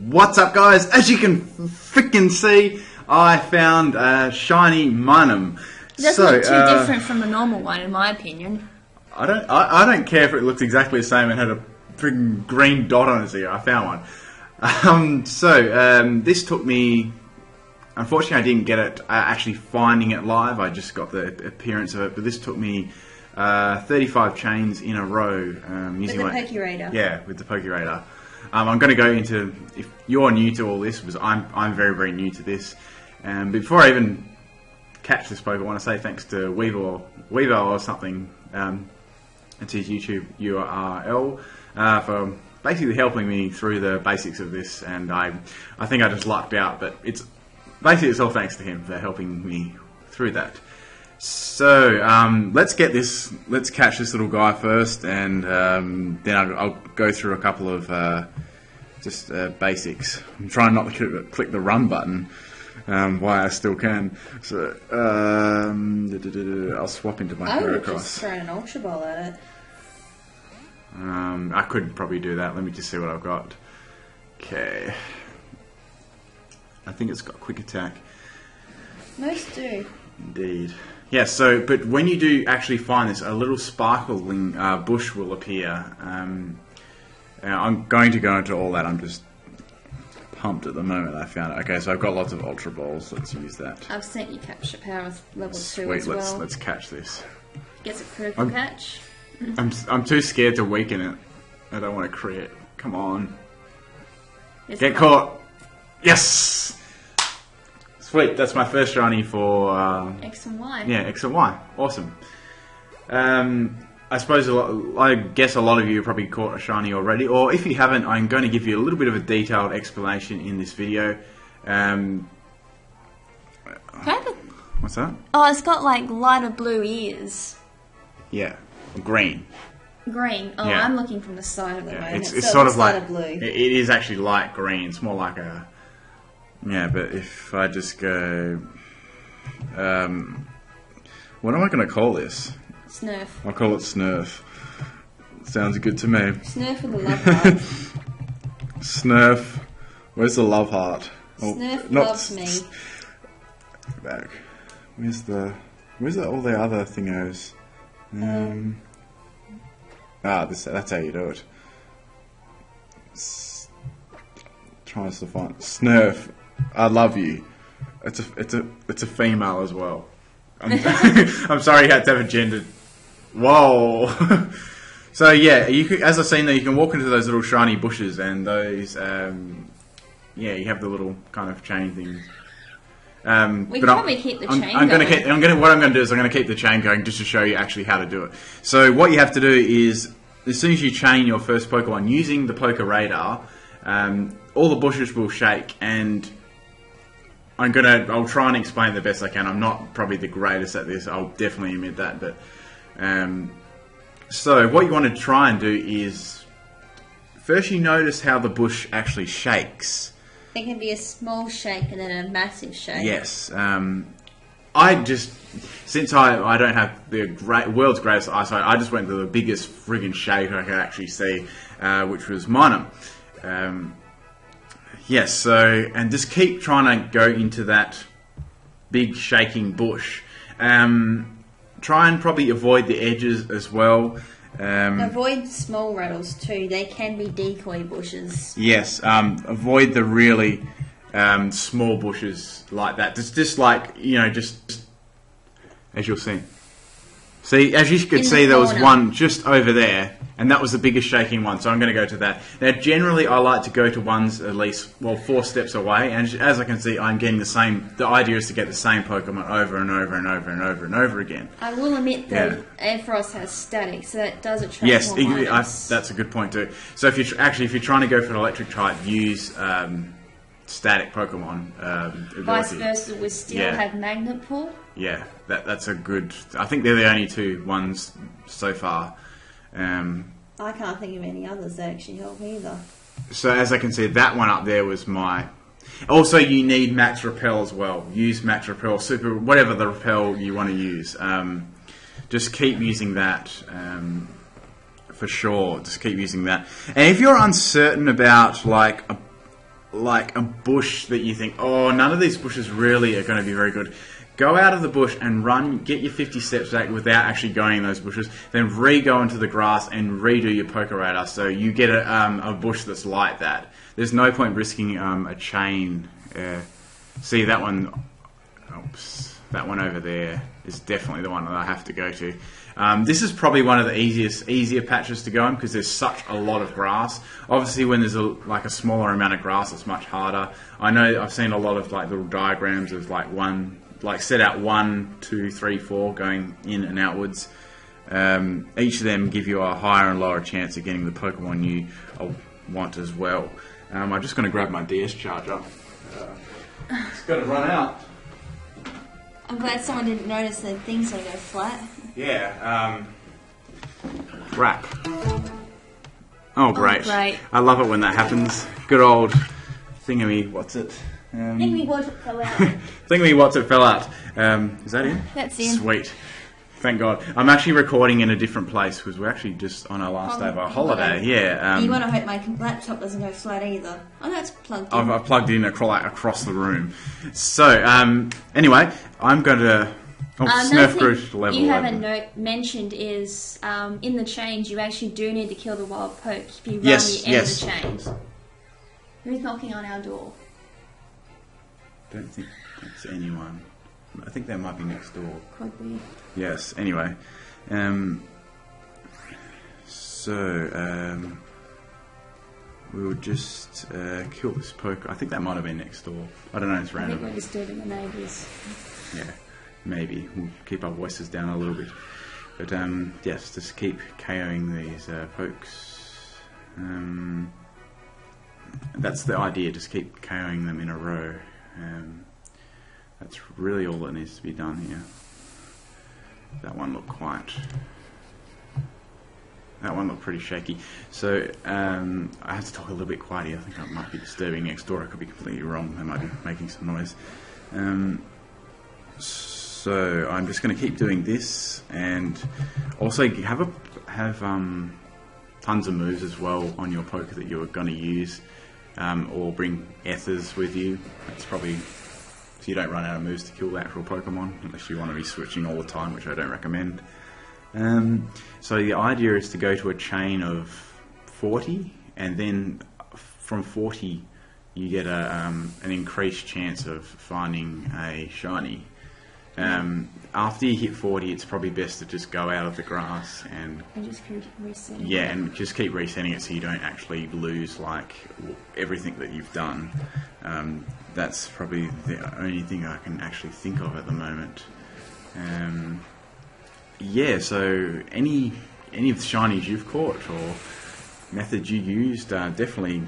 What's up, guys? As you can freaking see, I found a shiny Minun. That's not too different from the normal one, in my opinion. I don't care if it looks exactly the same and had a freaking green dot on its ear. I found one. This took me. Unfortunately, I didn't get it actually finding it live. I just got the appearance of it, but this took me 35 chains in a row using with the Pokerator. Yeah, with the Pokerator. I'm going to go into, if you're new to all this, because I'm very, very new to this. Before I even catch this Poke, I want to say thanks to Weevil or something. It's his YouTube URL for basically helping me through the basics of this. And I think I just lucked out, but it's all thanks to him for helping me through that. So let's catch this little guy first, and then I'll go through a couple of basics. I'm trying not to click the run button while I still can. So I'll swap into my Heracross. Just throw an Ultra Ball at it. I could probably do that. Let me just see what I've got. Okay. I think it's got quick attack. Most do. Indeed. Yeah, but when you do actually find this, a little sparkling bush will appear. I'm going to go into all that. I'm just pumped at the moment I found it. Okay, so I've got lots of Ultra Balls. Let's use that. I've sent you Capture Power level 2 Sweet, as well. let's catch this. Gets a critical catch. I'm too scared to weaken it. I don't want to crit. Come on. Get caught. Yes! Sweet, that's my first shiny for... X and Y. Yeah, X and Y. Awesome. I suppose I guess a lot of you have probably caught a shiny already, or if you haven't, I'm going to give you a little bit of a detailed explanation in this video. What's that? Oh, it's got like lighter blue ears. Yeah, green. Green. Oh, yeah. I'm looking from the side of the moon. It's sort of like blue. It is actually light green. It's more like a... Yeah, but if I just go... what am I going to call this? Snurf. I'll call it Snurf. Sounds good to me. Snurf with a love heart. Snurf. Where's the love heart? Snurf loves me. Back. Where's all the other thingos? That's how you do it. Tries to find Snurf. I love you. It's a female as well. I'm sorry you had to have a gendered. Whoa. So yeah, as I've seen there, you can walk into those little shiny bushes, and those you have the little kind of chain things. We can probably keep the chain going. What I'm going to do is I'm going to keep the chain going just to show you actually how to do it. So what you have to do is, as soon as you chain your first Pokemon using the Pokerator, all the bushes will shake, and I'll try and explain the best I can. I'm not probably the greatest at this, I'll definitely admit that, but so what you want to try and do is first you notice how the bush actually shakes. It can be a small shake and then a massive shake. Yes. Since I don't have the world's greatest eyesight, I just went to the biggest friggin' shake I could actually see, which was Minun. Yes, and just keep trying to go into that big shaking bush. Try and probably avoid the edges as well. Avoid small rattles too. They can be decoy bushes. Yes, avoid the really small bushes like that. Just like, just as you'll see. See, as you could see, there was one just over there, and that was the biggest shaking one, so I'm going to go to that. Now, generally, I like to go to ones at least, 4 steps away, and as I can see, I'm getting the same. The idea is to get the same Pokemon over and over and over and over and over again. I will admit that Ampharos has static, so that does attract more items. That's a good point too. So if you're trying to go for an electric type, use static Pokemon. Vice versa, we still have Magnet Pull. Yeah, that's a good... I think they're the only 2 ones so far. I can't think of any others that actually help either. So as I can see, that one up there was my... Also, you need Max Repel as well. Use Max Repel, Super... Whatever the Repel you want to use. Just keep using that for sure. Just keep using that. And if you're uncertain about, like, like a bush that you think, oh, none of these bushes really are going to be very good, go out of the bush and run, get your 50 steps back without actually going in those bushes, then re-go into the grass and redo your poker radar so you get a bush that's like that. There's no point risking a chain. See that one, oops, that one over there is definitely the one that I have to go to. This is probably one of the easier patches to go on because there's such a lot of grass. Obviously, when there's a smaller amount of grass, it's much harder. I know I've seen a lot of like little diagrams of set out 1, 2, 3, 4 going in and outwards. Each of them give you a higher and lower chance of getting the Pokemon you want as well. I'm just going to grab my DS charger. It's got to run out. I'm glad someone didn't notice that things don't go flat. Yeah, crap. Oh, great. Oh, great. I love it when that happens. Good old thingy, what's it? Thingy what it fell out. Thingy what's it fell out. Is that in? That's in. Sweet. Thank God. I'm actually recording in a different place because we're actually just on our last day of our holiday. Yeah. You want to hope my laptop doesn't go flat either. Oh, no, it's plugged in. I've plugged in across the room. So, anyway, I'm going to... Smurf Group level you haven't mentioned is in the chains you actually do need to kill the wild poke if you run the end of the chains. Who's knocking on our door? Don't think it's anyone. I think they might be next door. Could be. Yes, anyway. We'll just kill this poke. I think that might have been next door. I don't know, it's random. I think we're disturbing the neighbours. Yeah, maybe. We'll keep our voices down a little bit. But yes, just keep KOing these pokes. That's the idea, just keep KOing them in a row. That's really all that needs to be done here. That one looked pretty shaky. So I have to talk a little bit quiet here. I think I might be disturbing next door. I could be completely wrong. They might be making some noise. So I'm just going to keep doing this, and also have tons of moves as well on your poker that you're going to use, or bring ethers with you. That's probably so you don't run out of moves to kill the actual Pokemon, unless you want to be switching all the time, which I don't recommend. So the idea is to go to a chain of 40, and then from 40 you get an increased chance of finding a shiny. After you hit 40, it's probably best to just go out of the grass and just keep resetting. Yeah, and just keep resetting it so you don't actually lose like everything that you've done. That's probably the only thing I can actually think of at the moment. Yeah, so any of the shinies you've caught or methods you used, definitely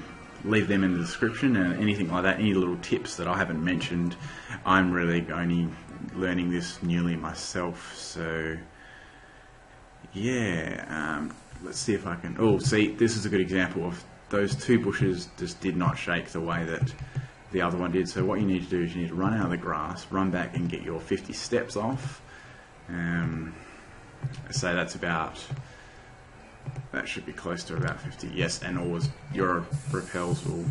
leave them in the description, and anything like that, any little tips that I haven't mentioned. I'm really only learning this newly myself, so yeah, let's see if I can... Oh, see, this is a good example of those two bushes just did not shake the way that the other one did. So what you need to do is you need to run out of the grass, run back and get your 50 steps off. So that's about... That should be close to about 50. Yes, and always your repels will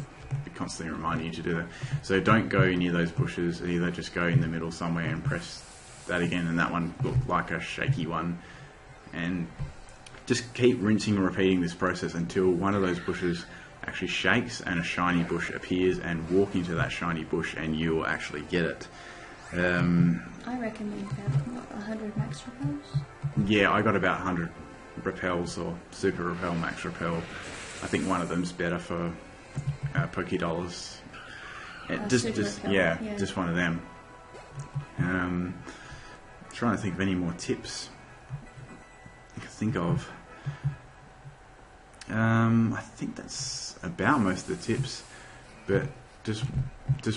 be constantly reminding you to do that. So don't go near those bushes. Either just go in the middle somewhere and press that again, and that one looked like a shaky one. And just keep rinsing and repeating this process until one of those bushes actually shakes and a shiny bush appears, and walk into that shiny bush and you will actually get it. I recommend about 100 max repels. Yeah, I got about 100 repels, or super repel, max repel. I think one of them's better for $Poké. Just one of them. Trying to think of any more tips I can think of. I think that's about most of the tips, but just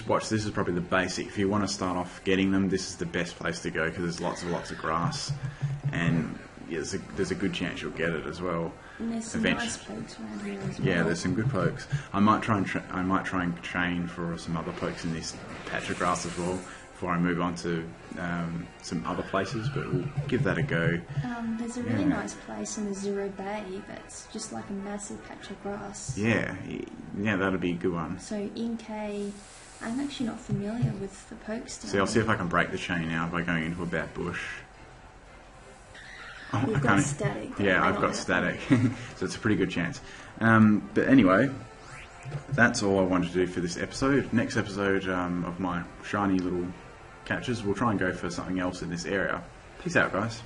watch. This is probably the basic. If you want to start off getting them, this is the best place to go because there's lots of grass, and yeah, there's a good chance you'll get it as well. And there's some nice pokes around here as well. Yeah, there's some good pokes. I might try and train for some other pokes in this patch of grass as well. before I move on to some other places, but we'll give that a go. There's a really nice place in the Zero Bay that's just like a massive patch of grass. Yeah, that'll be a good one. So in K, I'm actually not familiar with the pokes down. See, I'll see if I can break the chain now by going into a bad bush. Oh, You've got static. Yeah, I've got static. So it's a pretty good chance. But anyway, that's all I wanted to do for this episode. Next episode of my shiny little catches, we'll try and go for something else in this area. Peace out, guys.